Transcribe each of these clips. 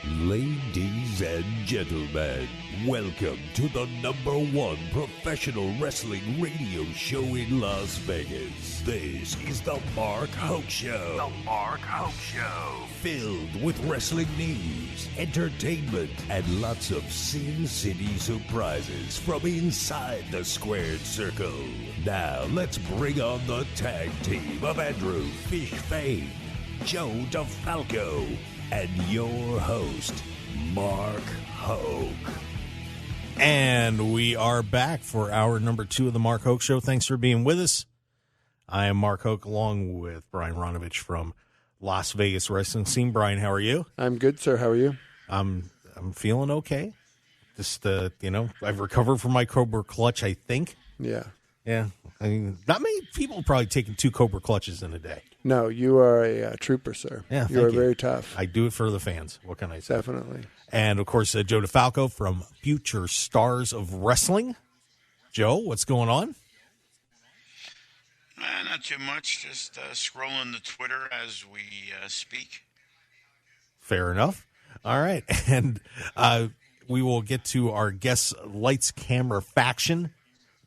Ladies and gentlemen, welcome to the #1 professional wrestling radio show in Las Vegas. This is the Mark Hoke Show. The Mark Hoke Show. Filled with wrestling news, entertainment, and lots of Sin City surprises from inside the squared circle. Now, let's bring on the tag team of Andrew Fish Fane, Joe DeFalco, and your host, Mark Hoke. And we are back for hour number 2 of the Mark Hoke Show. Thanks for being with us. I am Mark Hoke, along with Bryan Ronovech from Las Vegas wrestling scene. Brian, how are you? I'm good, sir. How are you? I'm feeling okay. Just I've recovered from my Cobra clutch, I think. Yeah. I mean, not many people probably taking 2 Cobra clutches in a day. No, you are a trooper, sir. Yeah, you are very tough. I do it for the fans. What can I say? Definitely. And, of course, Joe DeFalco from Future Stars of Wrestling. Joe, what's going on? Not too much. Just scrolling the Twitter as we speak. Fair enough. All right. And we will get to our guest lights, camera faction.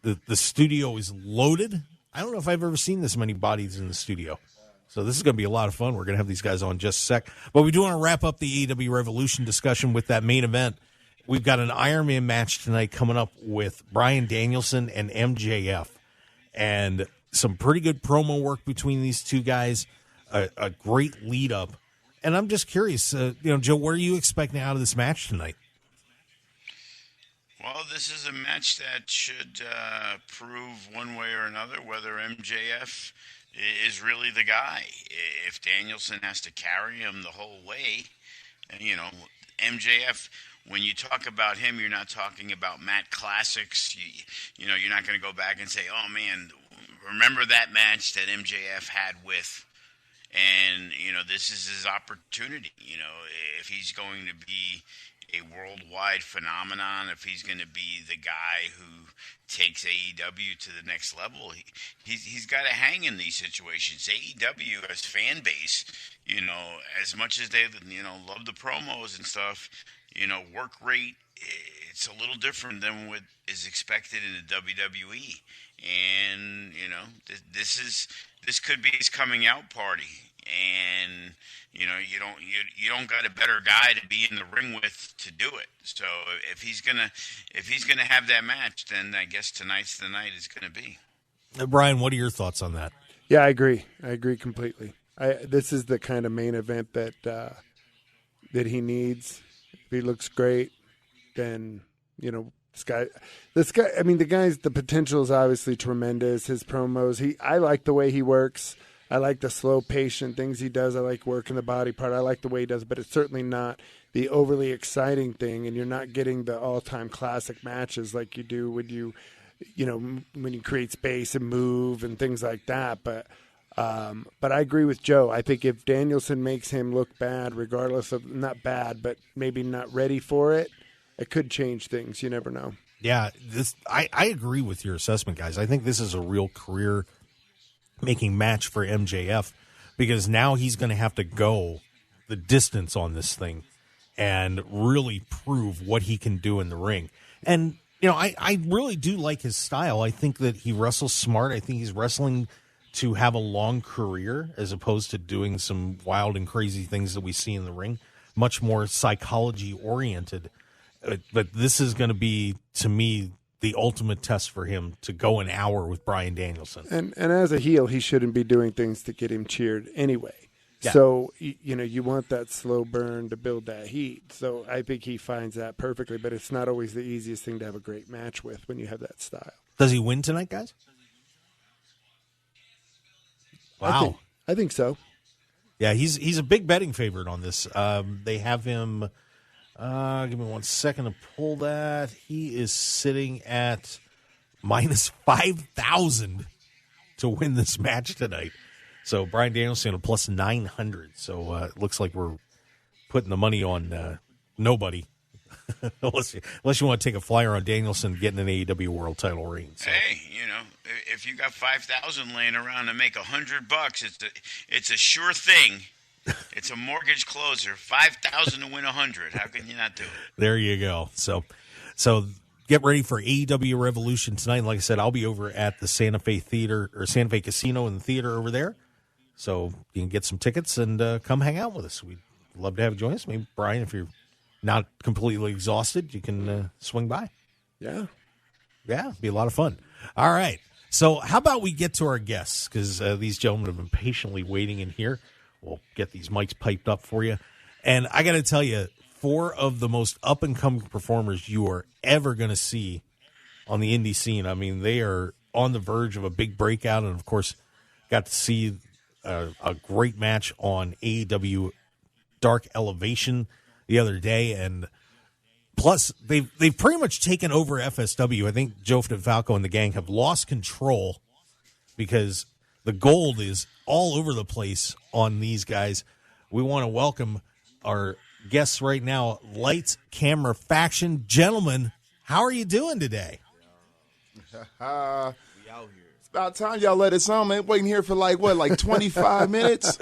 The studio is loaded. I don't know if I've ever seen this many bodies in the studio. So this is going to be a lot of fun. We're going to have these guys on just a sec. But we do want to wrap up the AEW Revolution discussion with that main event. We've got an Iron Man match tonight coming up with Bryan Danielson and MJF. And some pretty good promo work between these two guys. A great lead up. And I'm just curious, Joe, what are you expecting out of this match tonight? Well, this is a match that should prove one way or another whether MJF is really the guy. If Danielson has to carry him the whole way, MJF, when you talk about him, you're not talking about Matt Classics. You're not going to go back and say, oh, man, remember that match that MJF had with, and, this is his opportunity. If he's going to be a worldwide phenomenon, if he's going to be the guy who takes AEW to the next level, he's got to hang in these situations. AEW as fan base, as much as they, love the promos and stuff, work rate, it's a little different than what is expected in the WWE. And, this could be his coming out party. And, you don't got a better guy to be in the ring with to do it. So if he's gonna have that match, then I guess tonight's the night is gonna be. Brian, what are your thoughts on that? Yeah, I agree. I agree completely. This is the kind of main event that he needs. If he looks great, then this guy. I mean, the potential is obviously tremendous. His promos, I like the way he works. I like the slow, patient things he does. I like working the body part. I like the way he does it, but it's certainly not the overly exciting thing, and you're not getting the all-time classic matches like you do when you create space and move and things like that. But I agree with Joe. I think if Danielson makes him look bad, regardless of, not bad, but maybe not ready for it, it could change things. You never know. Yeah, I agree with your assessment, guys. I think this is a real career-making match for MJF because now he's going to have to go the distance on this thing and really prove what he can do in the ring. And, I really do like his style. I think that he wrestles smart. I think he's wrestling to have a long career as opposed to doing some wild and crazy things that we see in the ring. Much more psychology-oriented. But this is going to be, to me, the ultimate test for him to go an hour with Bryan Danielson. And as a heel, he shouldn't be doing things to get him cheered anyway. Yeah. So, you want that slow burn to build that heat. So I think he finds that perfectly, but it's not always the easiest thing to have a great match with when you have that style. Does he win tonight, guys? Wow. I think so. Yeah, he's a big betting favorite on this. They have him... give me 1 second to pull that. He is sitting at minus 5,000 to win this match tonight. So Bryan Danielson at plus 900. So it looks like we're putting the money on nobody. unless you want to take a flyer on Danielson getting an AEW World Title reign. So. Hey, if you got 5,000 laying around to make $100, it's a sure thing It's a mortgage closer. 5,000 to win 100. How can you not do it? There you go. So get ready for AEW Revolution tonight. Like I said, I'll be over at the Santa Fe Theater or Santa Fe Casino and the theater over there. So you can get some tickets and come hang out with us. We'd love to have you join us. Maybe, Brian, if you're not completely exhausted, you can swing by. Yeah. Yeah, it'd be a lot of fun. All right. So how about we get to our guests? Because these gentlemen have been patiently waiting in here. We'll get these mics piped up for you. And I got to tell you, 4 of the most up-and-coming performers you are ever going to see on the indie scene. I mean, they are on the verge of a big breakout. And, of course, got to see a great match on AEW Dark Elevation the other day. And plus, they've pretty much taken over FSW. I think Joe DeFalco and the gang have lost control because the gold is all over the place on these guys. We want to welcome our guests right now, Lights, Camera, Faction. Gentlemen, how are you doing today? We out here. It's about time y'all let us on, man. Waiting here for like 25 minutes?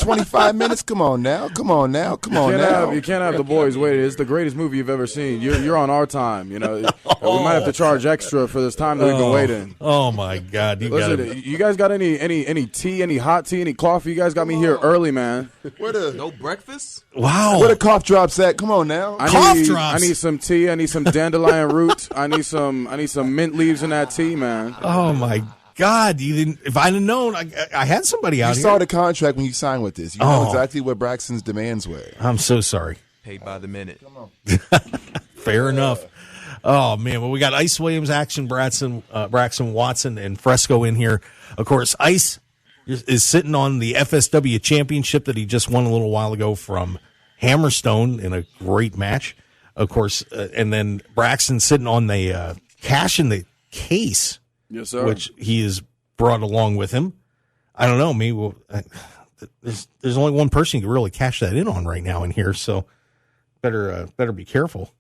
25 minutes? Come on now. You can't have the boys waiting. It's the greatest movie you've ever seen. You're on our time. You know, we might have to charge extra for this time that we've been waiting. Oh my God! You guys got any tea, any hot tea, any coffee? You guys got me here early, man. No breakfast? Wow. Where the cough drops at? Come on now. I need some tea. I need some dandelion root. I need some mint leaves in that tea, man. Oh my God! You didn't. If I'd have known, I had somebody out here. You saw the contract when you signed with this. You know exactly what Braxton's demands were. I'm so sorry. Paid by the minute. Come on. Fair enough. Oh man, well we got Ice Williams, Action Braxton, Watson, and Fresco in here. Of course, Ice is sitting on the FSW Championship that he just won a little while ago from Hammerstone in a great match. Of course, and then Braxton sitting on the cash in the case. Yes, sir. Which he has brought along with him. I don't know. Maybe there's only one person you can really cash that in on right now in here, so better be careful.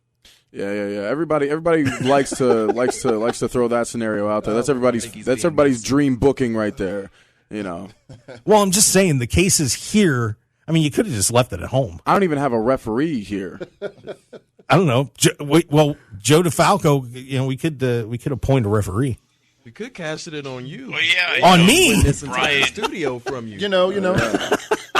Yeah. Everybody likes to throw that scenario out there. That's everybody's dream booking right there. You know. Well, I'm just saying the case is here. I mean, you could have just left it at home. I don't even have a referee here. I don't know. Joe DeFalco. You know, we could appoint a referee. We could cash it in on you. Well, yeah, on me. This entire studio from you. You know.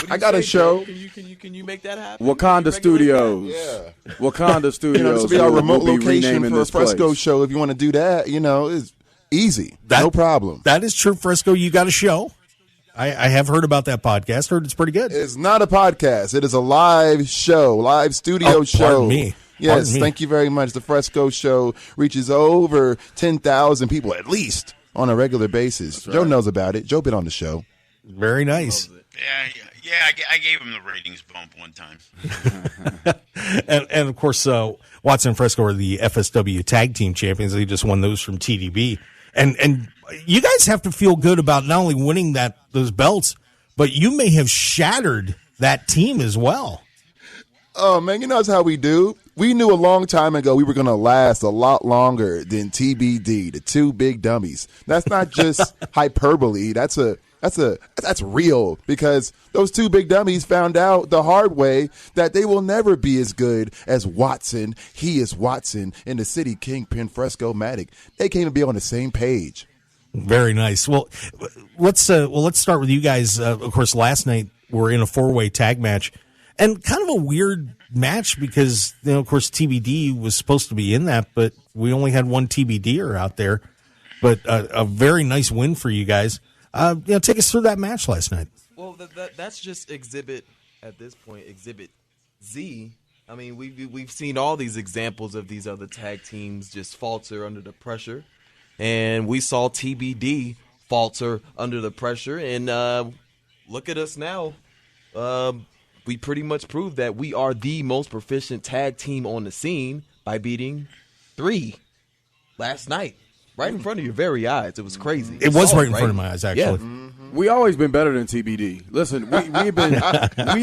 I got a show. Can you make that happen? Wakanda Studios. Yeah. Wakanda Studios. This will be our remote we'll be location for a Fresco place. show. If you want to do that, it's easy. No problem. That is true, Fresco. You got a show. I have heard about that podcast. Heard it's pretty good. It's not a podcast. It is a live show, live studio show. Pardon me. Yes, thank you very much. The Fresco show reaches over 10,000 people at least on a regular basis. Joe knows about it. Joe been on the show. Very nice. Yeah. I gave him the ratings bump one time. and of course, Watson and Fresco are the FSW Tag Team Champions. They just won those from TDB. And you guys have to feel good about not only winning those belts, but you may have shattered that team as well. Oh, man, that's how we do. We knew a long time ago we were going to last a lot longer than TBD, the two big dummies. That's not just hyperbole. That's real, because those two big dummies found out the hard way that they will never be as good as Watson. He is Watson in the City Kingpin Fresco Matic. They can't even be on the same page. Very nice. Well, let's start with you guys. Of course, last night we're in a 4-way tag match. And kind of a weird match because, of course, TBD was supposed to be in that, but we only had one TBDer out there. But a very nice win for you guys. Take us through that match last night. Well, that's just Exhibit Z. I mean, we've seen all these examples of these other tag teams just falter under the pressure. And we saw TBD falter under the pressure. And look at us now. We pretty much proved that we are the most proficient tag team on the scene by beating 3 last night. Right in front of your very eyes. It was crazy. It was right in front of my eyes, actually. Yeah. We always been better than TBD. Listen, we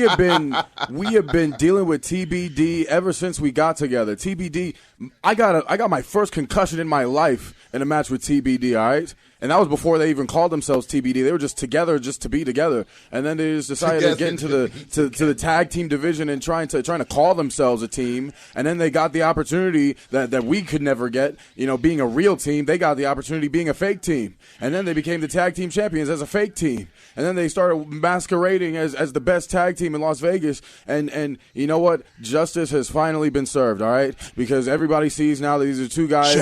have been dealing with TBD ever since we got together. TBD, I got my first concussion in my life in a match with TBD, all right? And that was before they even called themselves TBD. They were just together just to be together. And then they just decided to get into the tag team division and trying to call themselves a team. And then they got the opportunity that we could never get, being a real team. They got the opportunity being a fake team. And then they became the tag team champions as a fake team. And then they started masquerading as the best tag team in Las Vegas. And you know what? Justice has finally been served, all right? Because everybody sees now that these are two guys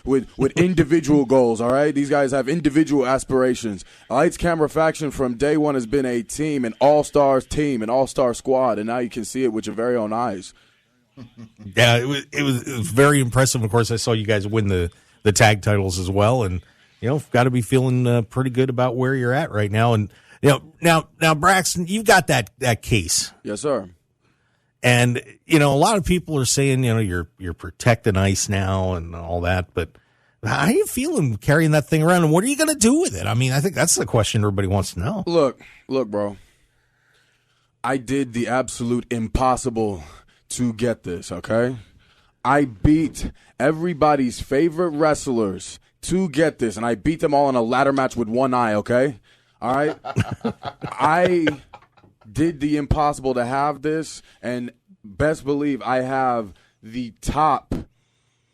with individual goals, all right? These guys have individual aspirations. Lights Camera Faction from day one has been a team, an all-stars team, an all-star squad, and now you can see it with your very own eyes. Yeah, it was very impressive. Of course, I saw you guys win the tag titles as well, and got to be feeling pretty good about where you're at right now. And now Braxton, you've got that case. Yes, sir. And a lot of people are saying you're protecting ice now and all that, but how are you feeling carrying that thing around, and what are you going to do with it? I mean, I think that's the question everybody wants to know. Look, bro. I did the absolute impossible to get this, okay? I beat everybody's favorite wrestlers to get this, and I beat them all in a ladder match with one eye, okay? All right? I did the impossible to have this, and best believe I have the top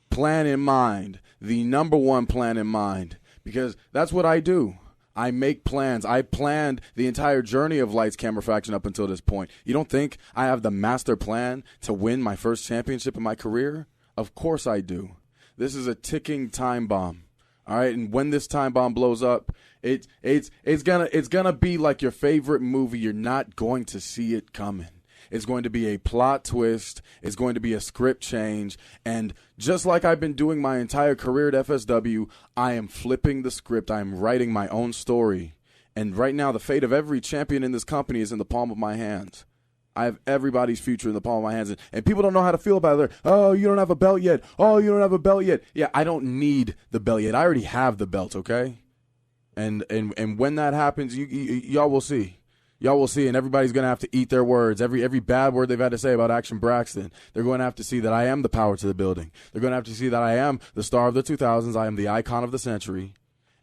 plan in mind. The number one plan in mind, because that's what I do. I make plans. I planned the entire journey of Lights Camera Faction up until this point. You don't think I have the master plan to win my first championship in my career? Of course I do. This is a ticking time bomb. All right, and when this time bomb blows up, it's gonna be like your favorite movie. You're not going to see it coming. It's going to be a plot twist. It's going to be a script change. And just like I've been doing my entire career at FSW, I am flipping the script. I am writing my own story. And right now, the fate of every champion in this company is in the palm of my hands. I have everybody's future in the palm of my hands. And people don't know how to feel about it. Oh, you don't have a belt yet. Oh, you don't have a belt yet. Yeah, I don't need the belt yet. I already have the belt, okay? And when that happens, y'all will see. Y'all will see, and everybody's going to have to eat their words. Every bad word they've had to say about Action Braxton, they're going to have to see that I am the power to the building. They're going to have to see that I am the star of the 2000s. I am the icon of the century.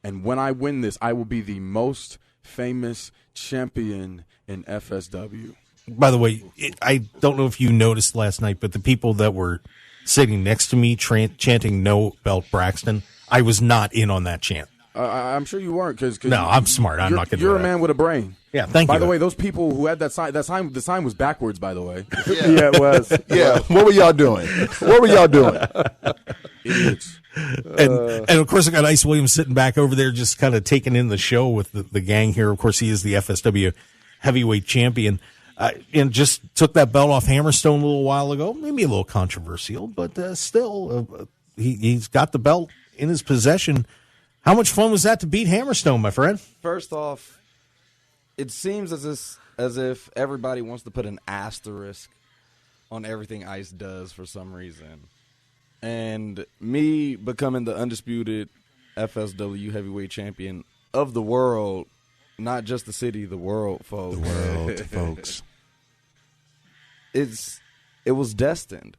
And when I win this, I will be the most famous champion in FSW. By the way, I don't know if you noticed last night, but the people that were sitting next to me chanting "No Belt Braxton," I was not in on that chant. I'm sure you weren't, because no, I'm smart. I'm not going to. You're a man with a brain. Yeah, thank you. By the way, those people who had that sign, the sign was backwards, by the way. Yeah, it was. Yeah, what were y'all doing? What were y'all doing? Idiots. And of course, I got Ice Williams sitting back over there, just kind of taking in the show with the gang here. Of course, he is the FSW heavyweight champion, and just took that belt off Hammerstone a little while ago. Maybe a little controversial, but still, he's got the belt in his possession. How much fun was that to beat Hammerstone, my friend? First off, it seems as if everybody wants to put an asterisk on everything Ice does for some reason. And me becoming the undisputed FSW heavyweight champion of the world, not just the city, the world, folks. The world, folks. It was destined.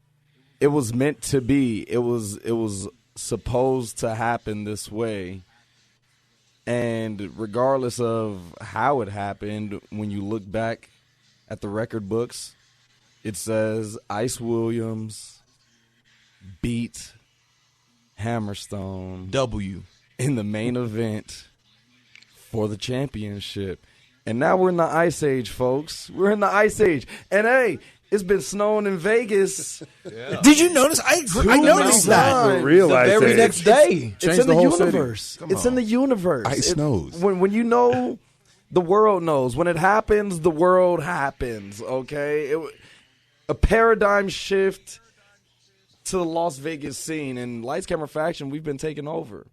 It was meant to be. It was supposed to happen this way. And regardless of how it happened, when you look back at the record books, it says Ice Williams beat Hammerstone W in the main event for the championship. And now we're in the Ice Age, folks. We're in the Ice Age. And hey, it's been snowing in Vegas. Yeah. Did you notice? I noticed that. The very next day. It's in the universe. It's in the universe. Ice knows. When you know, the world knows. When it happens, the world happens, okay? A paradigm shift to the Las Vegas scene. And Lights, Camera, Faction, we've been taking over.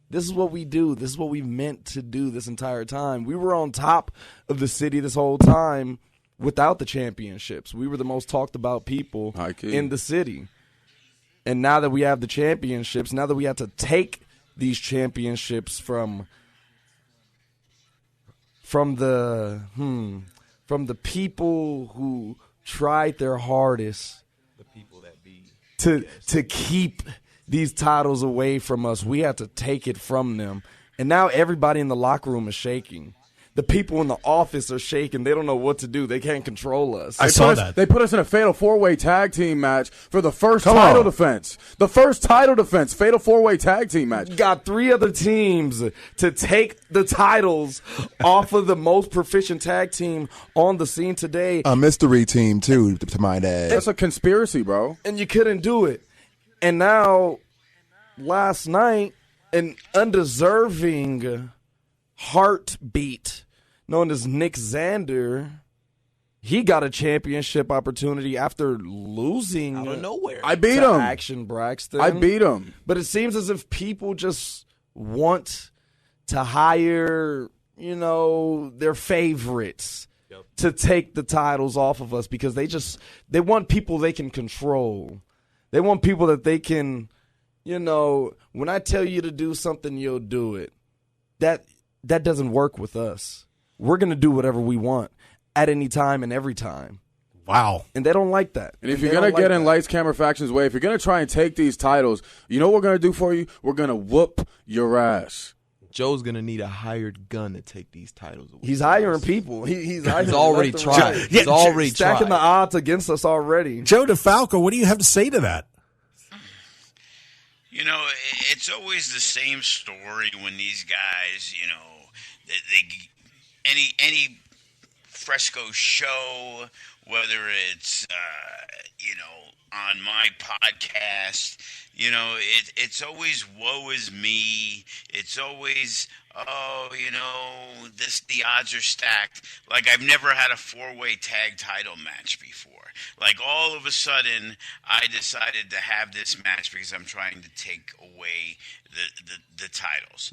This is what we do. This is what we've meant to do this entire time. We were on top of the city this whole time. Without the championships, we were the most talked about people in the city. And now that we have the championships, now that we have to take these championships from from the people who tried their hardest to keep these titles away from us. We have to take it from them. And now everybody in the locker room is shaking. The people in the office are shaking. They don't know what to do. They can't control us. I saw that. They put us in a fatal 4-way tag team match for the first title defense. The first title defense, fatal 4-way tag team match. Got 3 other teams to take the titles off of the most proficient tag team on the scene today. A mystery team, too, to my dad. That's a conspiracy, bro. And you couldn't do it. And now, last night, an undeserving heartbeat known as Nick Xander, he got a championship opportunity after losing out of nowhere. I beat him. Action Braxton. I beat him. But it seems as if people just want to hire, their favorites to take the titles off of us because they want people they can control. They want people that they can, when I tell you to do something, you'll do it. That doesn't work with us. We're going to do whatever we want at any time and every time. Wow. And they don't like that. And if you're going to get in Lights, Camera, Faction's way, if you're going to try and take these titles, you know what we're going to do for you? We're going to whoop your ass. Joe's going to need a hired gun to take these titles away. He's hiring people. He's already tried. He's already stacking the odds against us already. Joe DeFalco, what do you have to say to that? It's always the same story when these guys, any Fresco show, whether it's on my podcast, it's always woe is me. It's always the odds are stacked. Like I've never had a 4-way tag title match before. Like all of a sudden, I decided to have this match because I'm trying to take away the titles.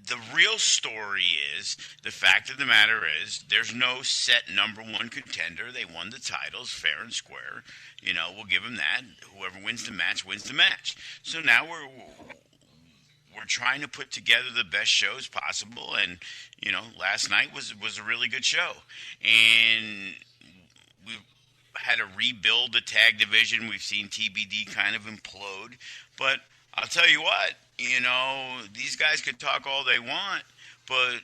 The real story is, the fact of the matter is, there's no set number 1 contender. They won the titles fair and square. We'll give them that. Whoever wins the match wins the match. So now we're trying to put together the best shows possible, and last night was a really good show, and we had to rebuild the tag division. We've seen TBD kind of implode, but I'll tell you what, these guys could talk all they want, but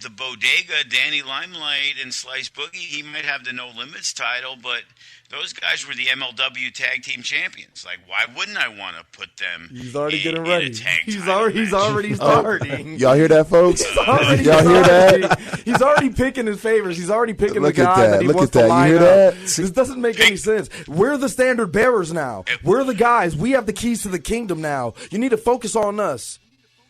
the Bodega, Danny Limelight, and Slice Boogie, he might have the No Limits title, but those guys were the MLW Tag Team Champions. Like, why wouldn't I want to put them He's already getting in ready. a tag He's title already match? starting. Y'all hear that, folks? Y'all hear that? He's already picking his favorites. He's already picking Look the at guy that. that he Look wants at to that. line You hear up. that? This doesn't make any sense. We're the standard bearers now. We're the guys. We have the keys to the kingdom now. You need to focus on us.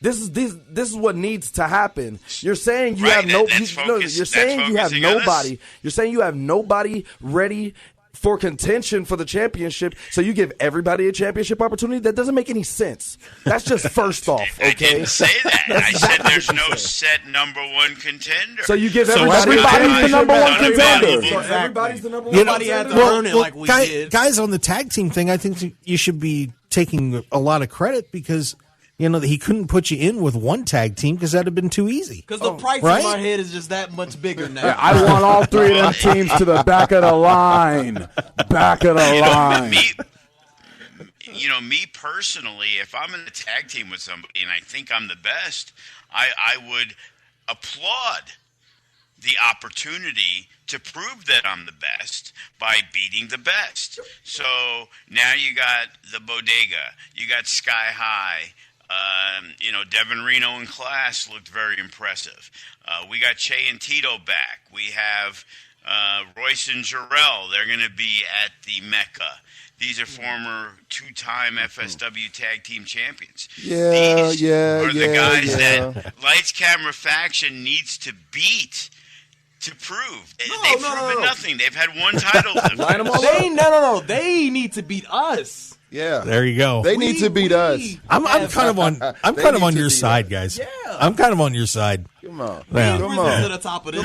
This is what needs to happen. You're saying you have no. You're saying you have nobody. You're saying you have nobody ready for contention for the championship. So you give everybody a championship opportunity. That doesn't make any sense. That's just first off. Okay. I didn't say that. I said there's no set number 1 contender. So you give everybody's the number 1 contender. So everybody's the number 1 contender. Nobody had to earn it like we did. Guys, on the tag team thing, I think you should be taking a lot of credit because he couldn't put you in with one tag team because that'd have been too easy. Because the price in my head is just that much bigger now. I want all 3 of them teams to the back of the line. Back of the line. Me personally, if I'm in a tag team with somebody and I think I'm the best, I would applaud the opportunity to prove that I'm the best by beating the best. So now you got the Bodega, you got Sky High. Devin Reno in Class looked very impressive. We got Che and Tito back. We have Royce and Jarrell. They're going to be at the Mecca. These are former 2-time FSW Tag Team Champions. These are the guys that Lights, Camera, Faction needs to beat to prove. They've proven nothing. They've had 1 title. Line them all up. They need to beat us. Yeah, there you go. They need to beat us. I'm kind of on your side, guys. Yeah, I'm kind of on your side. Come on, yeah. Come on. To the top of this.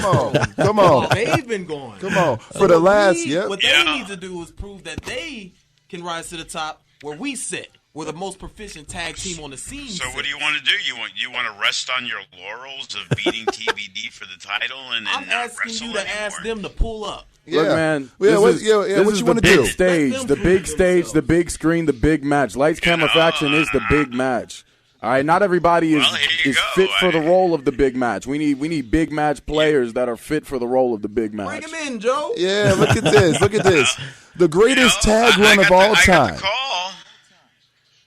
Come on. They've been going. Come on. For the last, what they need to do is prove that they can rise to the top where we sit. We're the most proficient tag team on the scene. So what do you want to do? You want to rest on your laurels of beating TBD for the title and then I'm not asking wrestle you to anymore? ask them to pull up. Look, man. What This you is want to the big do? stage, Let them the big prove stage, themselves. the big screen, the big match. Lights, camera, faction is the big match. All right, not everybody Well, here you is go. fit for the role of the big match. We need big match players that are fit for the role of the big Bring match. him in, Joe. Yeah, look at this. Look at this. The greatest You know, tag run of all I got time. the call.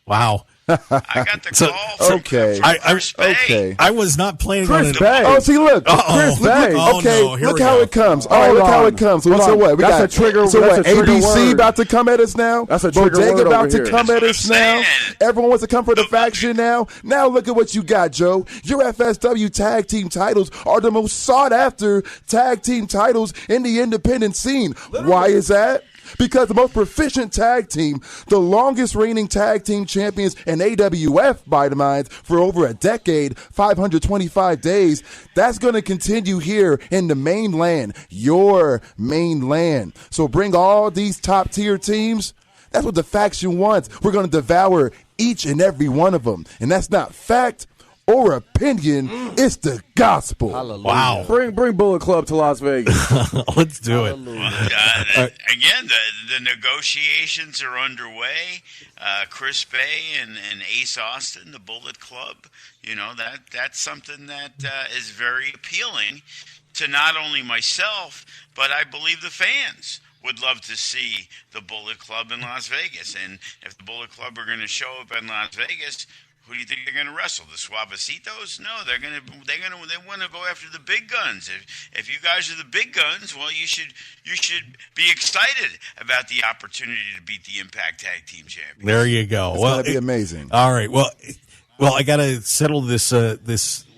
Wow. I got the So- call. From, okay. from Chris Bay. Okay. I was not planning on Chris it. Bay. Oh, see, look. Uh-oh. Chris Bay. Oh, Okay, no, here look we how go. it comes. All right, Hold look how on. it comes. So, Hold so on. what? We That's got a trigger- So that's what? a trigger ABC word. about to come at us now. That's a trigger Bodega word about over to here. come at That's us what I'm now. saying. Everyone wants to come for the faction now. Now look at what you got, Joe. Your FSW tag team titles are the most sought after tag team titles in the independent scene. Why is that? Because the most proficient tag team, the longest reigning tag team champions in AWF, by the minds, for over a decade, 525 days, that's going to continue here in the mainland, your mainland. So bring all these top tier teams. That's what the faction wants. We're going to devour each and every one of them. And that's not fact or opinion. It's the gospel. Wow. Bring Bullet Club to Las Vegas. Let's do it. Again, the negotiations are underway. Chris Bay and Ace Austin, the Bullet Club, that's something that is very appealing to not only myself, but I believe the fans would love to see the Bullet Club in Las Vegas. And if the Bullet Club are going to show up in Las Vegas, who do you think they're going to wrestle? The Suavecitos? No, they want to go after the big guns. If you guys are the big guns, well, you should be excited about the opportunity to beat the Impact Tag Team Champions. There you go. It's going to be amazing. All right. Well, I got to settle this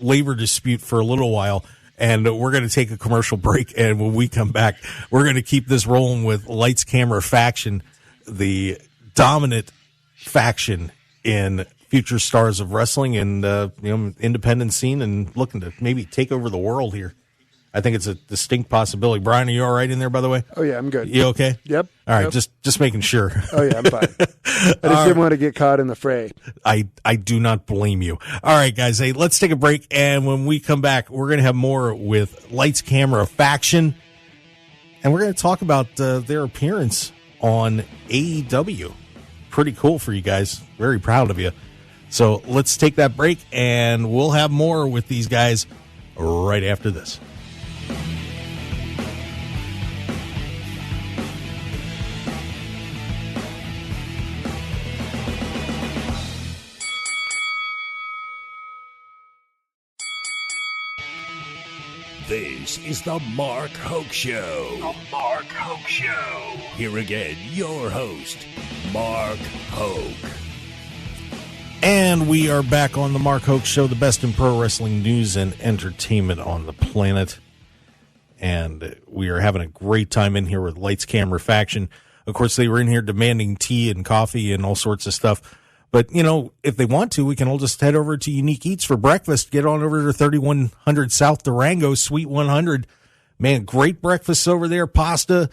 labor dispute for a little while, and we're going to take a commercial break. And when we come back, we're going to keep this rolling with Lights, Camera, Faction, the dominant faction in future stars of wrestling and independent scene, and looking to maybe take over the world here. I think it's a distinct possibility. Brian, are you all right in there, by the way? Oh, yeah, I'm good. You okay? Yep. All right, Yep. just making sure. Oh, yeah, I'm fine. I just didn't want to get caught in the fray. I do not blame you. All right, guys, hey, let's take a break, and when we come back, we're going to have more with Lights, Camera, Faction, and we're going to talk about their appearance on AEW. Pretty cool for you guys. Very proud of you. So let's take that break, and we'll have more with these guys right after this. This is the Mark Hoke Show. The Mark Hoke Show. Here again, your host, Mark Hoke. And we are back on the Mark Hoke Show, the best in pro wrestling news and entertainment on the planet. And we are having a great time in here with Lights, Camera, Faction. Of course, they were in here demanding tea and coffee and all sorts of stuff. But, if they want to, we can all just head over to Unique Eats for breakfast. Get on over to 3100 South Durango, Suite 100. Man, great breakfasts over there. Pasta,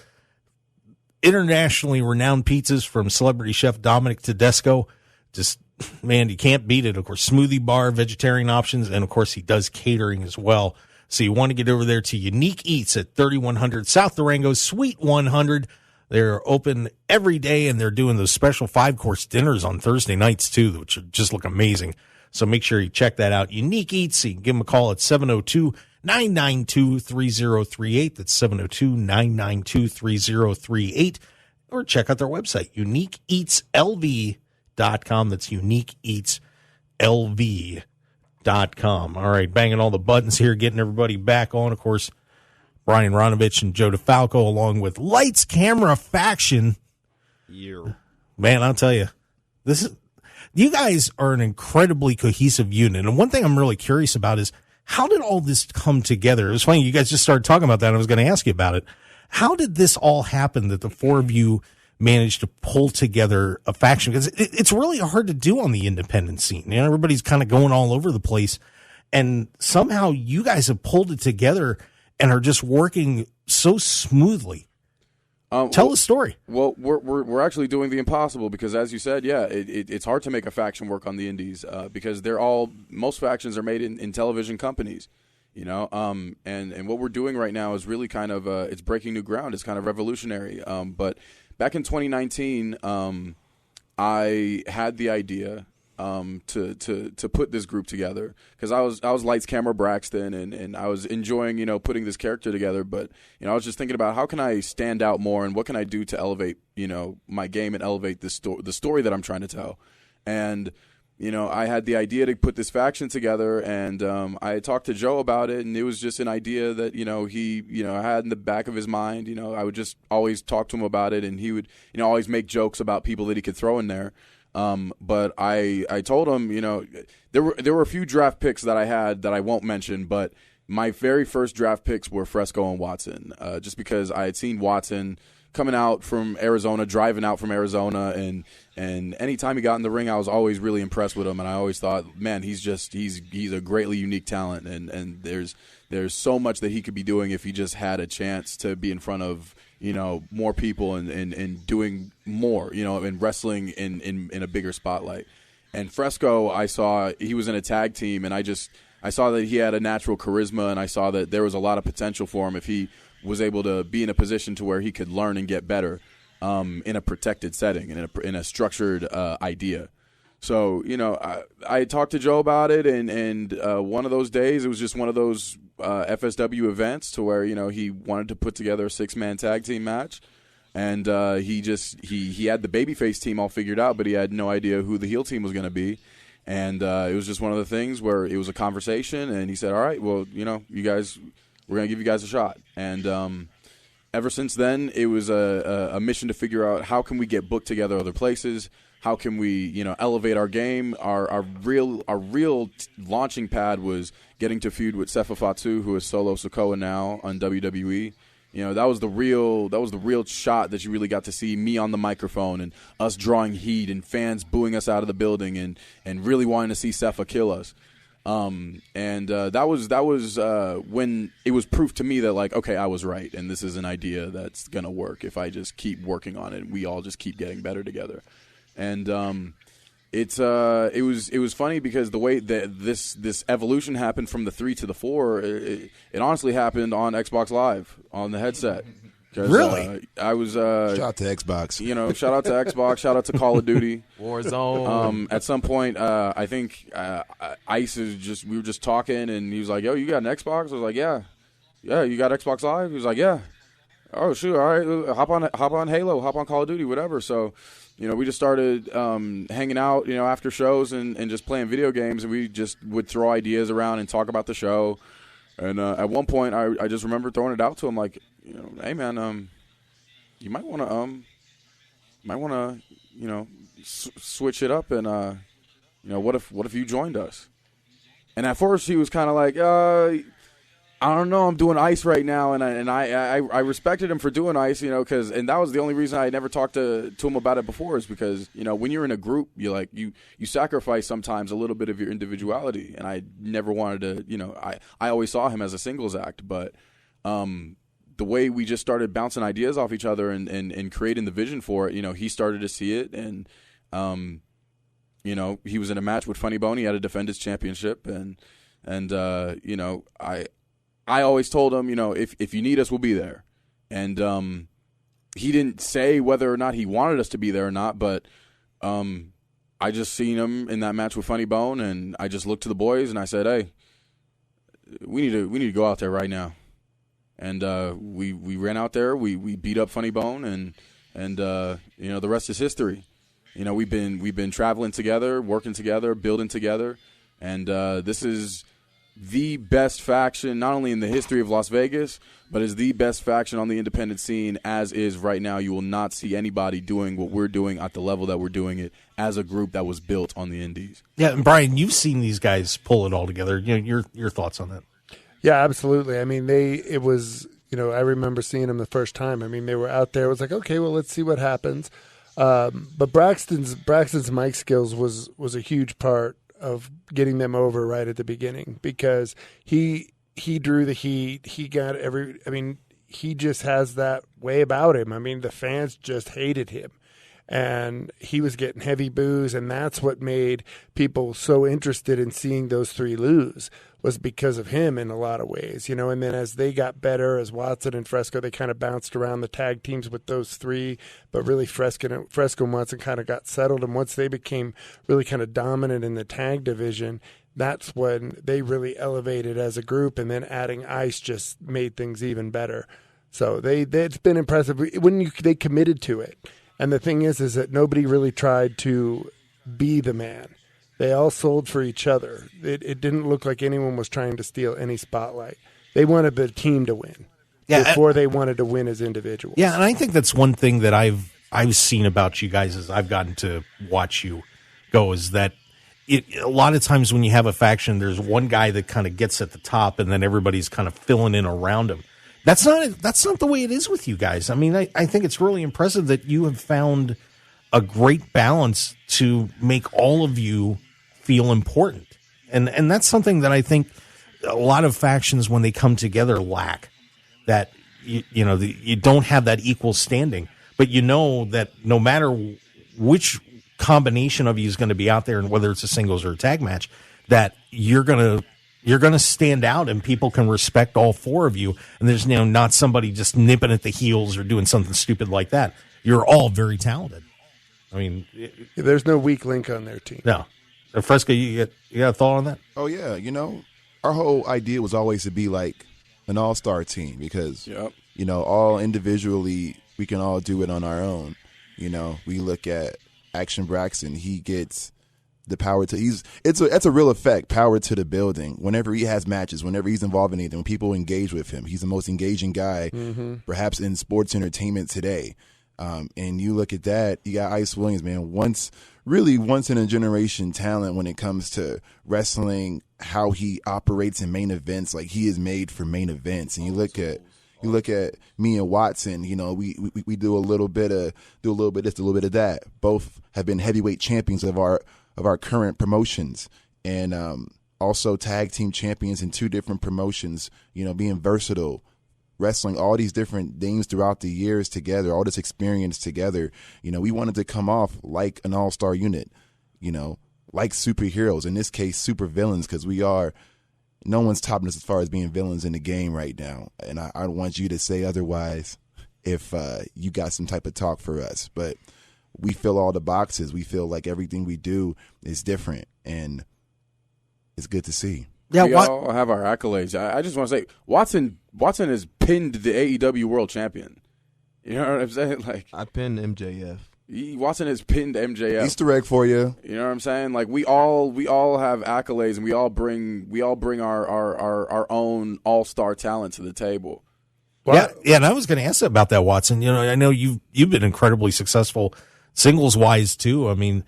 internationally renowned pizzas from celebrity chef Dominic Tedesco. Just, man, you can't beat it. Of course, smoothie bar, vegetarian options, and, of course, he does catering as well. So you want to get over there to Unique Eats at 3100 South Durango, Suite 100. They're open every day, and they're doing those special 5-course dinners on Thursday nights, too, which just look amazing. So make sure you check that out. Unique Eats, you can give them a call at 702-992-3038. That's 702-992-3038. Or check out their website, uniqueeatslv.com. That's uniqueeatslv.com. All right, banging all the buttons here, getting everybody back on. Of course, Brian Ronovech and Joe DeFalco, along with Lights, Camera, Faction. Man, I'll tell you, you guys are an incredibly cohesive unit. And one thing I'm really curious about is, how did all this come together? It was funny, you guys just started talking about that, and I was going to ask you about it. How did this all happen that the four of you managed to pull together a faction? Because it's really hard to do on the independent scene. Everybody's kind of going all over the place. And somehow you guys have pulled it together and are just working so smoothly. Tell the story. Well, we're actually doing the impossible because, as you said, yeah, it's hard to make a faction work on the indies because most factions are made in television companies, you know. And what we're doing right now is really kind of it's breaking new ground. It's kind of revolutionary. But back in 2019, I had the idea to put this group together because I was Lights Camera Braxton and I was enjoying, you know, putting this character together, but you know, I was just thinking about how can I stand out more and what can I do to elevate, you know, my game and elevate the story that I'm trying to tell. And you know, I had the idea to put this faction together, and I talked to Joe about it, and it was just an idea that, you know, he, you know, had in the back of his mind. You know, I would just always talk to him about it, and he would, you know, always make jokes about people that he could throw in there. But I told him, you know, there were a few draft picks that I had that I won't mention, but my very first draft picks were Fresco and Watson, just because I had seen Watson coming out from Arizona, driving out from Arizona, and anytime he got in the ring, I was always really impressed with him, and I always thought, man, he's a greatly unique talent, and there's so much that he could be doing if he just had a chance to be in front of, you know, more people and doing more, you know, and wrestling in a bigger spotlight. And Fresco, I saw he was in a tag team, and I saw that he had a natural charisma, and I saw that there was a lot of potential for him if he was able to be in a position to where he could learn and get better in a protected setting and in a structured idea. So, you know, I talked to Joe about it, and one of those days, it was just one of those FSW events to where, you know, he wanted to put together a 6-man tag team match, and he had the babyface team all figured out, but he had no idea who the heel team was going to be. And it was just one of the things where it was a conversation, and he said, all right, well, you know, you guys, we're going to give you guys a shot. And ever since then, it was a mission to figure out how can we get booked together other places. How can we, you know, elevate our game? Our real launching pad was getting to feud with Sefa Fatu, who is Solo Sikoa now on WWE. You know, that was the real shot that you really got to see me on the microphone and us drawing heat and fans booing us out of the building and really wanting to see Sefa kill us. That was when it was proof to me that, like, okay, I was right, and this is an idea that's gonna work if I just keep working on it and we all just keep getting better together. And it was funny because the way that this evolution happened from the 3 to the 4, it honestly happened on Xbox Live on the headset. Really? I was shout out to Xbox. You know, shout out to Xbox, shout out to Call of Duty, Warzone. At some point, I think Ice we were just talking, and he was like, "Yo, you got an Xbox?" I was like, "Yeah, you got Xbox Live?" He was like, "Yeah." Oh shoot, all right, hop on Halo, hop on Call of Duty, whatever. So, you know, we just started hanging out, you know, after shows and just playing video games, and we just would throw ideas around and talk about the show. And at one point, I just remember throwing it out to him, like, you know, hey man, you might want to, you know, switch it up, and you know, what if you joined us? And at first, he was kind of like, I don't know, I'm doing Ice right now, and I respected him for doing Ice, you know, and that was the only reason I never talked to him about it before, is because, you know, when you're in a group, you sacrifice sometimes a little bit of your individuality, and I never wanted to, you know, I always saw him as a singles act, but the way we just started bouncing ideas off each other and creating the vision for it, you know, he started to see it, and you know, he was in a match with Funny Bone, he had to defend his championship, and you know, I always told him, you know, if you need us, we'll be there. And he didn't say whether or not he wanted us to be there or not, but I just seen him in that match with Funny Bone, and I just looked to the boys and I said, hey, we need to go out there right now. And we ran out there, we beat up Funny Bone, and you know, the rest is history. You know, we've been traveling together, working together, building together, and this is the best faction, not only in the history of Las Vegas, but is the best faction on the independent scene as is right now. You will not see anybody doing what we're doing at the level that we're doing it as a group that was built on the indies. Yeah, and Brian, you've seen these guys pull it all together. You know, your thoughts on that? Yeah, absolutely. I mean, it was, you know, I remember seeing them the first time. I mean, they were out there. It was like, okay, well, let's see what happens. But Braxton's mic skills was a huge part of getting them over right at the beginning, because he drew the heat. He got he just has that way about him. I mean, the fans just hated him. And he was getting heavy boos, and that's what made people so interested in seeing those three lose, was because of him in a lot of ways, you know. And then as they got better, as Watson and Fresco, they kind of bounced around the tag teams with those three, but really Fresco and Watson kind of got settled. And once they became really kind of dominant in the tag division, that's when they really elevated as a group, and then adding Ice just made things even better. So it's been impressive when they committed to it. And the thing is that nobody really tried to be the man. They all sold for each other. It didn't look like anyone was trying to steal any spotlight. They wanted the team to win before they wanted to win as individuals. Yeah, and I think that's one thing that I've seen about you guys as I've gotten to watch you go, is that a lot of times when you have a faction, there's one guy that kind of gets at the top, and then everybody's kind of filling in around him. That's not the way it is with you guys. I mean, I think it's really impressive that you have found a great balance to make all of you feel important. And that's something that I think a lot of factions, when they come together, lack. That, you don't have that equal standing. But you know that no matter which combination of you is going to be out there, and whether it's a singles or a tag match, that you're going to stand out, and people can respect all four of you. And there's not somebody just nipping at the heels or doing something stupid like that. You're all very talented. I mean, there's no weak link on their team. No. Fresco, you got a thought on that? Oh, yeah. Our whole idea was always to be like an all-star team, because, all individually, we can all do it on our own. We look at Action Braxton. He gets the power to it's a real effect, power to the building. Whenever he has matches, whenever he's involved in anything, when people engage with him, he's the most engaging guy perhaps in sports entertainment today. And you look at that, you got Ice Williams, man, once in a generation talent when it comes to wrestling, how he operates in main events. Like, he is made for main events. And you look at me and Watson, we do a little bit of this, a little bit of that. Both have been heavyweight champions of our current promotions, and also tag team champions in two different promotions, being versatile, wrestling all these different things throughout the years together, all this experience together. We wanted to come off like an all-star unit, like superheroes, in this case, super villains, because no one's topping us as far as being villains in the game right now. And I don't want you to say otherwise if you got some type of talk for us. But we fill all the boxes. We feel like everything we do is different, and it's good to see. Yeah, we all have our accolades. I just want to say, Watson has pinned the AEW World Champion. You know what I'm saying? Like, I pinned MJF. Watson has pinned MJF. Easter egg for you. You know what I'm saying? Like, we all have accolades, and we all bring our own all-star talent to the table. Yeah, and I was going to ask about that, Watson. I know you've been incredibly successful singles wise too. I mean,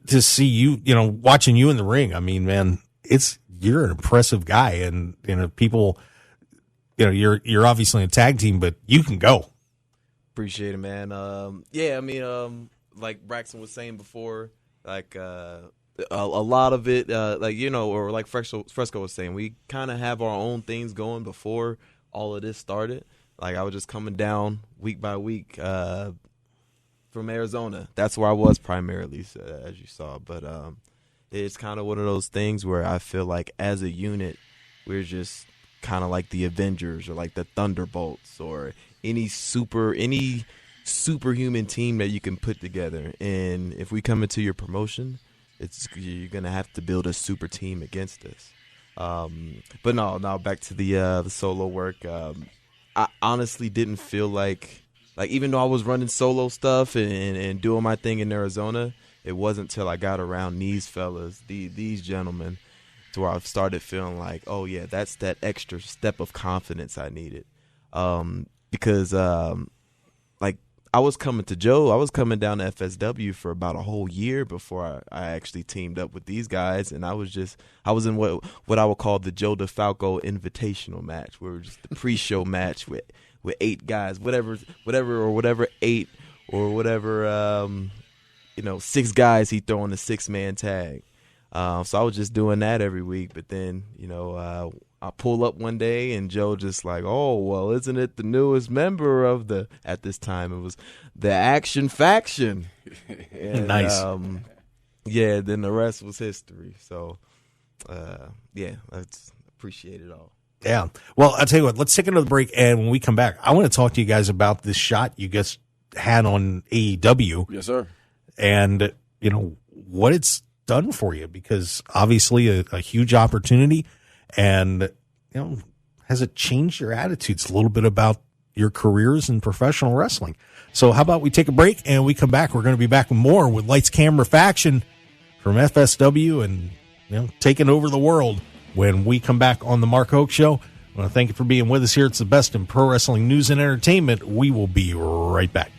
to see you, watching you in the ring, I mean, man, you're an impressive guy, and people, you're obviously a tag team, but you can go. Appreciate it, man. I mean, like Braxton was saying before, like a lot of it, or like Fresco was saying, we kind of have our own things going before all of this started. Like, I was just coming down week by week from Arizona. That's where I was primarily, as you saw. But it's kind of one of those things where I feel like as a unit, we're just kind of like the Avengers or like the Thunderbolts or any superhuman team that you can put together. And if we come into your promotion, you're gonna have to build a super team against us. But now back to the solo work. I honestly didn't feel like even though I was running solo stuff and doing my thing in Arizona, it wasn't till I got around these fellas, these gentlemen, to where I started feeling like, oh yeah, that's that extra step of confidence I needed. Because like I was coming to Joe, I was coming down to FSW for about a whole year before I actually teamed up with these guys, and I was in what I would call the Joe DeFalco invitational match, where it was just the pre-show match with 8 guys, whatever 8 or whatever 6 guys he throw in the 6-man tag. So I was just doing that every week, but then I pull up one day and Joe just like, oh, well, isn't it the newest member of at this time it was the Action Faction. And, nice. Yeah, then the rest was history. So, yeah, let's appreciate it all. Yeah. Well, I'll tell you what, let's take another break, and when we come back, I want to talk to you guys about this shot you guys had on AEW. Yes, sir. And, what it's done for you, because obviously a huge opportunity, and, has it changed your attitudes a little bit about your careers in professional wrestling? So how about we take a break, and we come back. We're going to be back with more with Lights, Camera, Faction from FSW and, taking over the world. When we come back on the Mark Hoke Show, I want to thank you for being with us here. It's the best in pro wrestling news and entertainment. We will be right back.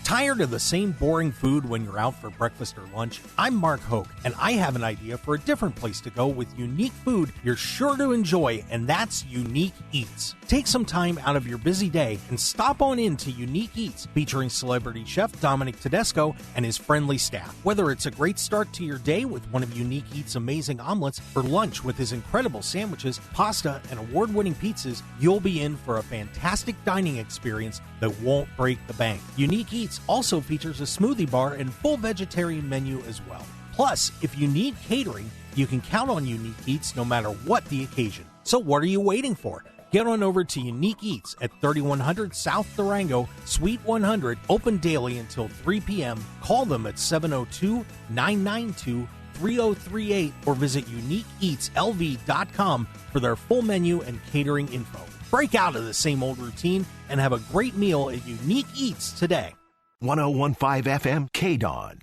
Tired of the same boring food when you're out for breakfast or lunch? I'm Mark Hoke, and I have an idea for a different place to go with unique food you're sure to enjoy, and that's Unique Eats. Take some time out of your busy day and stop on in to Unique Eats, featuring celebrity chef Dominic Tedesco and his friendly staff. Whether it's a great start to your day with one of Unique Eats' amazing omelets, or lunch with his incredible sandwiches, pasta, and award-winning pizzas, you'll be in for a fantastic dining experience that won't break the bank. Unique Eats also features a smoothie bar and full vegetarian menu as well. Plus, if you need catering, you can count on Unique Eats no matter what the occasion. So what are you waiting for? Get on over to Unique Eats at 3100 South Durango, Suite 100, open daily until 3 p.m. Call them at 702-992-3038 or visit uniqueeatslv.com for their full menu and catering info. Break out of the same old routine and have a great meal at Unique Eats today. 101.5 FM KDWN.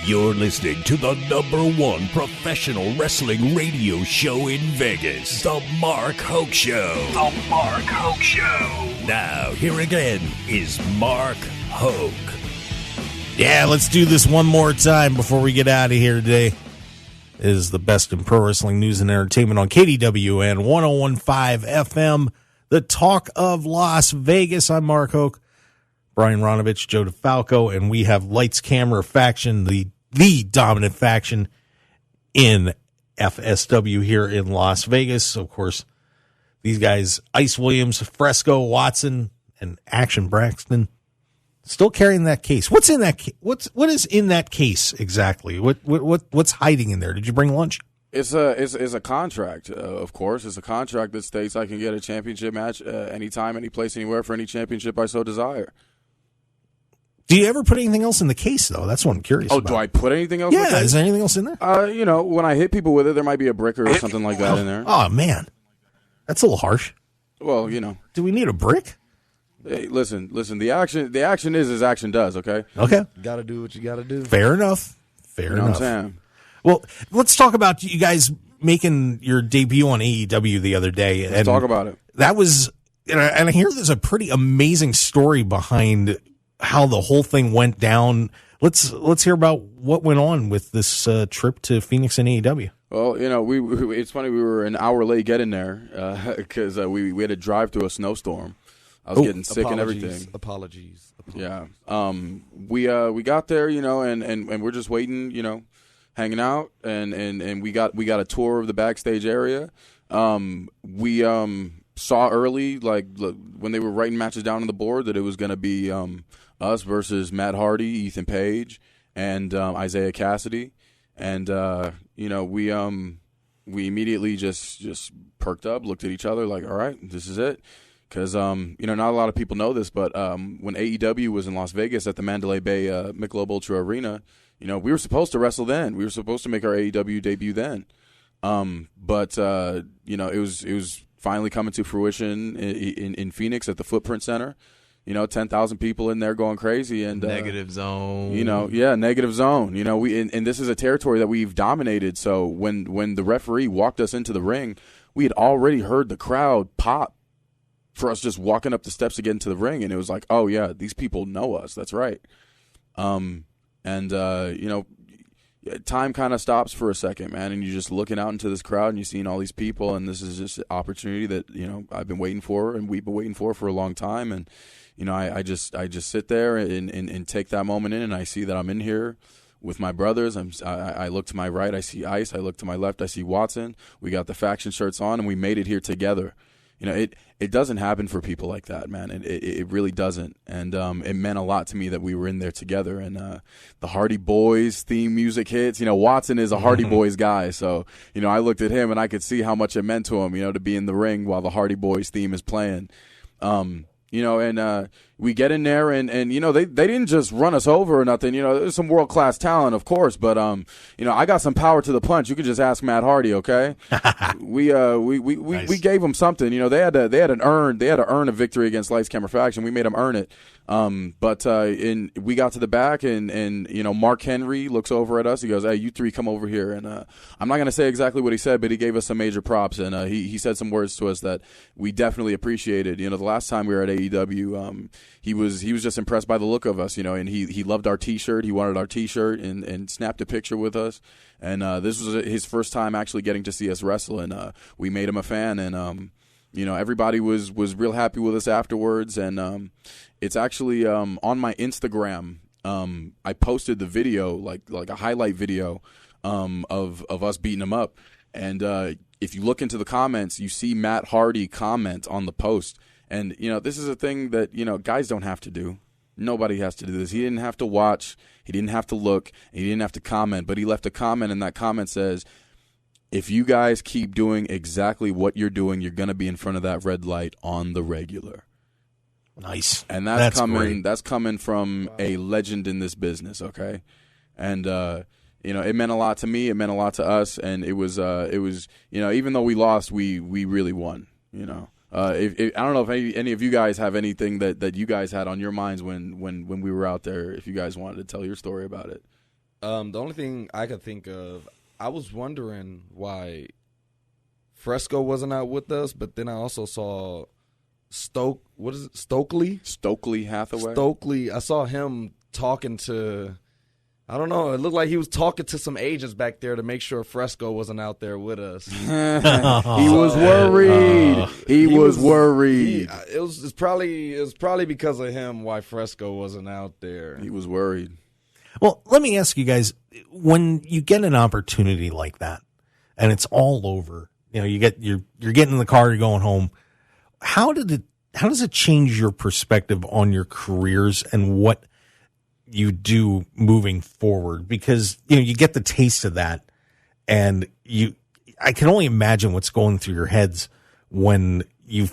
You're listening to the #1 professional wrestling radio show in Vegas, The Mark Hoke Show. The Mark Hoke Show. Now, here again is Mark Hoke. Yeah, let's do this one more time before we get out of here today. It is the best in pro wrestling news and entertainment on KDWN 101.5 FM, the talk of Las Vegas. I'm Mark Hoke. Brian Ronovech, Joe DeFalco, and we have Lights, Camera, Faction, the dominant faction in FSW here in Las Vegas. Of course, these guys, Ice Williams, Fresco, Watson, and Action Braxton, still carrying that case. What's in that case? What is in that case exactly? What's hiding in there? Did you bring lunch? It's a contract, of course. It's a contract that states I can get a championship match anytime, any place, anywhere for any championship I so desire. Do you ever put anything else in the case, though? That's what I'm curious about. Do I put anything else in the case? Yeah, is there anything else in there? When I hit people with it, there might be a brick or something like that in there. Oh, man. That's a little harsh. Well, Do we need a brick? Hey, listen. The action is as action does, okay? Okay. Got to do what you got to do. Fair enough. Fair You know enough. what I'm saying? Well, let's talk about you guys making your debut on AEW the other day. Let's talk about it. That was, and I hear there's a pretty amazing story behind how the whole thing went down. Let's hear about what went on with this trip to Phoenix and AEW. Well, it's funny, we were an hour late getting there because we had to drive through a snowstorm. I was getting sick and everything. Apologies. Yeah. We got there, and we're just waiting, hanging out, and we got a tour of the backstage area. We saw early, like when they were writing matches down on the board, that it was going to be us versus Matt Hardy, Ethan Page, and Isaiah Cassidy, and we immediately just perked up, looked at each other like, all right, this is it. Because, not a lot of people know this, but when AEW was in Las Vegas at the Mandalay Bay Michelob Ultra Arena, we were supposed to wrestle then. We were supposed to make our AEW debut then. But it was finally coming to fruition in Phoenix at the Footprint Center. 10,000 people in there going crazy. And Negative zone. Negative zone. And this is a territory that we've dominated. So when the referee walked us into the ring, we had already heard the crowd pop for us just walking up the steps to get into the ring, and it was like, oh yeah, these people know us. That's right. time kind of stops for a second, man, and you're just looking out into this crowd and you're seeing all these people, and this is just an opportunity that, you know, I've been waiting for and we've been waiting for a long time. And, you know, I just sit there and take that moment in, and I see that I'm in here with my brothers. I look to my right, I see Ice. I look to my left, I see Watson. We got the faction shirts on, and we made it here together. You know, it doesn't happen for people like that, man. It really doesn't. And it meant a lot to me that we were in there together. And the Hardy Boys theme music hits. You know, Watson is a Hardy Boys guy. So, you know, I looked at him and I could see how much it meant to him, you know, to be in the ring while the Hardy Boys theme is playing. You know, and we get in there, and you know, they didn't just run us over or nothing. You know, there's some world-class talent, of course, but you know, I got some power to the punch. You can just ask Matt Hardy, okay? we gave them something. You know, they had to earn a victory against Lights Camera Faction. We made them earn it. But we got to the back, and you know, Mark Henry looks over at us. He goes, "Hey, you three, come over here." And I'm not gonna say exactly what he said, but he gave us some major props, and he said some words to us that we definitely appreciated. You know, the last time we were at AEW, he was just impressed by the look of us. You know, and he loved our T-shirt. He wanted our T-shirt and snapped a picture with us. And this was his first time actually getting to see us wrestle, and we made him a fan. And you know, everybody was real happy with us afterwards. And it's actually on my Instagram. I posted the video, like a highlight video of us beating him up. And if you look into the comments, you see Matt Hardy comment on the post. And, you know, this is a thing that, you know, guys don't have to do. Nobody has to do this. He didn't have to watch. He didn't have to look. He didn't have to comment. But he left a comment, and that comment says, if you guys keep doing exactly what you're doing, you're going to be in front of that red light on the regular. Nice. And that's coming from a legend in this business, okay? And you know, it meant a lot to me, it meant a lot to us, and it was you know, even though we lost, we really won, you know. I don't know if any of you guys have anything that you guys had on your minds when we were out there, if you guys wanted to tell your story about it. The only thing I could think of, I was wondering why Fresco wasn't out with us, but then I also saw Stokely Hathaway. Stokely, I saw him talking to, I don't know, it looked like he was talking to some agents back there to make sure Fresco wasn't out there with us. He was worried. He was worried. It's probably because of him why Fresco wasn't out there. He was worried. Well, let me ask you guys, when you get an opportunity like that and it's all over, you know, you're getting in the car, you're going home. How does it change your perspective on your careers and what you do moving forward? Because, you know, you get the taste of that, and I can only imagine what's going through your heads when you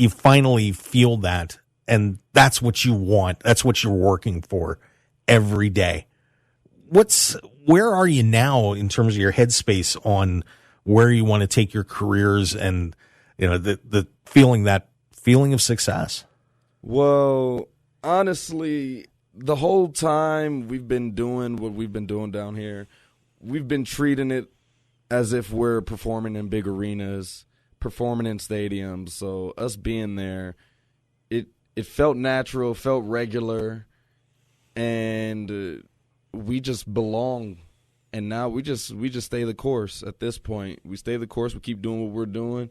finally feel that, and that's what you want. That's what you're working for every day. Where are you now in terms of your headspace on where you want to take your careers and, you know, the feeling of success? Well, honestly, the whole time we've been doing what we've been doing down here, we've been treating it as if we're performing in big arenas, performing in stadiums. So us being there, it felt natural, felt regular, and we just belong. And now we just stay the course at this point. We stay the course. We keep doing what we're doing.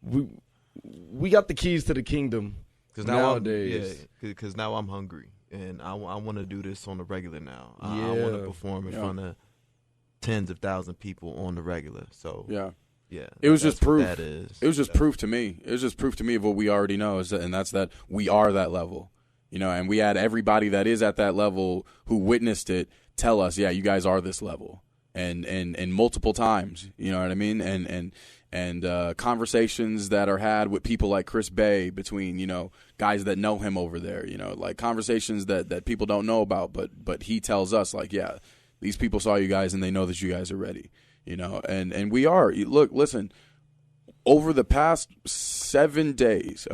We got the keys to the kingdom nowadays. Because now I'm hungry, and I want to do this on the regular now. I want to perform in front of tens of thousands of people on the regular. So yeah. It was just proof. It was just proof to me. It was just proof to me of what we already know, and that's that we are that level. You know, and we had everybody that is at that level who witnessed it tell us, yeah, you guys are this level, and multiple times. You know what I mean? And conversations that are had with people like Chris Bay between, you know, guys that know him over there, you know, like conversations that people don't know about, but he tells us, like, yeah, these people saw you guys and they know that you guys are ready, you know, and we are. Look, listen, over the past 7 days,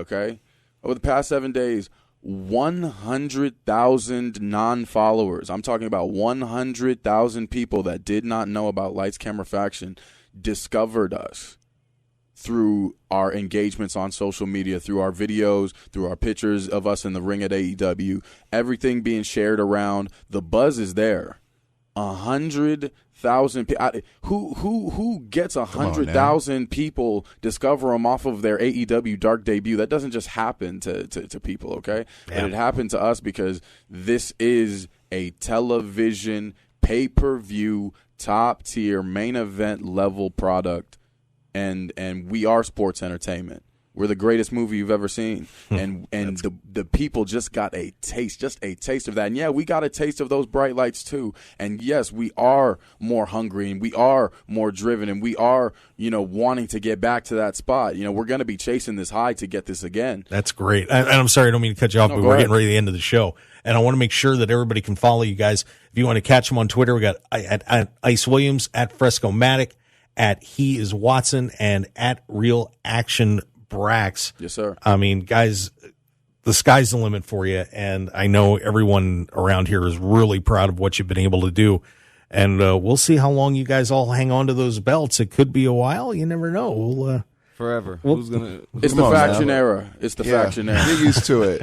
100,000 non-followers, I'm talking about 100,000 people that did not know about Lights Camera Faction discovered us through our engagements on social media, through our videos, through our pictures of us in the ring at AEW, everything being shared around. The buzz is there. 100,000 people. Who gets 100,000 people discover them off of their AEW Dark debut? That doesn't just happen to people, okay? Yeah. But it happened to us because this is a television pay-per-view top tier main event level product, and we are sports entertainment. We're the greatest movie you've ever seen. And the people just got a taste of that. And, yeah, we got a taste of those bright lights too. And, yes, we are more hungry and we are more driven and we are, wanting to get back to that spot. We're going to be chasing this high to get this again. That's great. And I'm sorry, I don't mean to cut you off, but we're getting ready to the end of the show. And I want to make sure that everybody can follow you guys. If you want to catch them on Twitter, we got at Ice Williams, at Fresco Matic, at He Is Watson, and at Real Action Brax. Yes, sir. I mean, guys, the sky's the limit for you, and I know everyone around here is really proud of what you've been able to do. And we'll see how long you guys all hang on to those belts. It could be a while. You never know. We'll, forever. Who's gonna? It's the faction era. It's the faction era. Get used to it.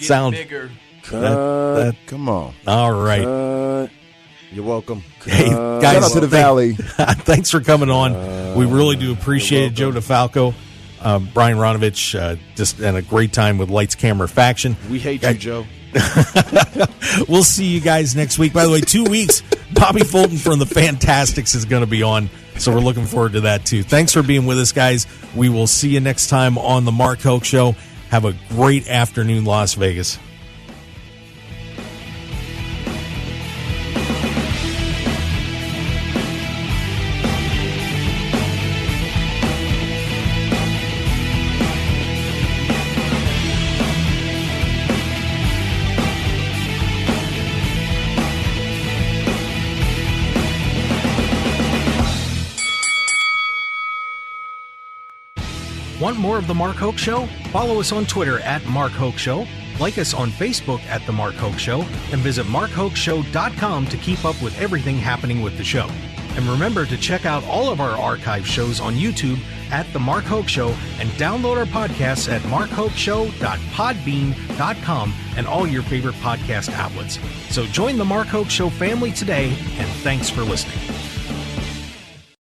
Sound bigger. Come on. All right. You're welcome. Hey, guys, shout out to the Valley. Thanks for coming on. We really do appreciate it, Joe DeFalco. Brian Ronovech, just had a great time with Lights Camera Faction. We hate you, Joe. We'll see you guys next week. By the way, 2 weeks, Bobby Fulton from the Fantastics is going to be on, so we're looking forward to that too. Thanks for being with us, guys. We will see you next time on the Mark Hoke Show. Have a great afternoon, Las Vegas. Want more of The Mark Hoke Show? Follow us on Twitter at Mark Hoke Show, like us on Facebook at The Mark Hoke Show, and visit markhokeshow.com to keep up with everything happening with the show. And remember to check out all of our archive shows on YouTube at The Mark Hoke Show and download our podcasts at markhokeshow.podbean.com and all your favorite podcast outlets. So join The Mark Hoke Show family today, and thanks for listening.